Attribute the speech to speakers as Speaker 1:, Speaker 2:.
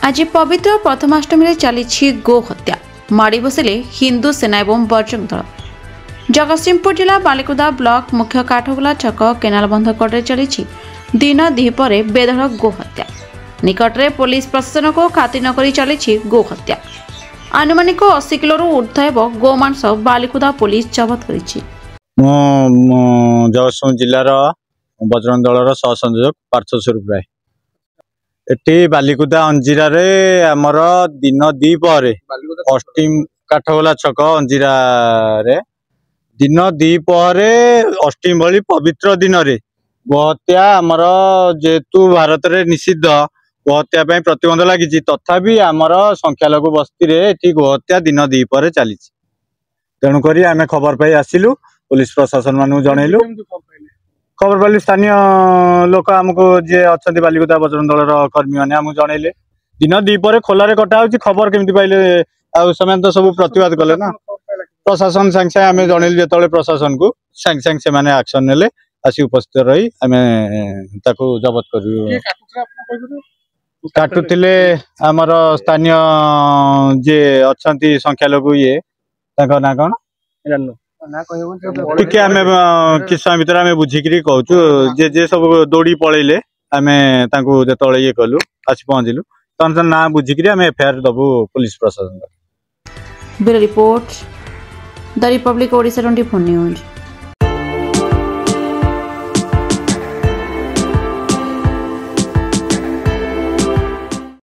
Speaker 1: आज पवित्र प्रथमाष्टमी चली गो हत्या माड़ी बसिले हिंदू सेना एवं बजरंग दल। जगतसिंहपुर जिला बालिकुदा ब्लॉक मुख्य काठगोला छक केनाल बंध कड़े चली दिन द्विपहर बेधड़क गो हत्या। निकटरे पुलिस प्रशासन को खातिर नकरी चली गो हत्या। आनुमानिक 80 किलो ऊर्ध्व गोमांस बालिकुदा पुलिस जबत कर।
Speaker 2: जगतसिंहपुर जिलार बजरंग दलर सह संयोजक पार्थ स्वरूप राय। एटी बालिकुदा अंजीरा रे आमर दिन द्विपहर अष्टीम काठगोला छक अंजीरा रे दिन द्विपहर अष्टीम भली पवित्र दिन रे गोहत्या आमर जेतु भारत रे निषिद्ध गोहत्या प्रतिबंध लगी तथापि आमर संख्यालघु बस्ती रे एटी गोहत्या दिन द्विपहर चली। तेणुक आम खबर पाई आसिलु पुलिस प्रशासन मानू जनइलु। खबर पाइलु स्थानीय लोक आमको जे अच्छा बालिकुदा बजरंग दलर कर्मी मैंने आमको जनइले दिन द्विपहर खोलारे कटा हो खबर केमती पाइले आम तो सब प्रतिवाद कले ना। प्रशासन सांगे सांगे आम जनइलु जो प्रशासन को सांगे सांगे से माने एक्शन नेले आसी उपस्थित रही आम जबत कर काटुले आमर स्थानीय जे अच्छा संख्यालघु ये ना कौन टिके आम कि समय भर आम बुझिक कहूँ जे सब दौड़ी पलैले आम जो ये कलु आसी पहुँचलु तहन ना बुझिक आम एफआईआर दबु पुलिस प्रशासन।
Speaker 1: Bureau report the Republic Odisha 24 news.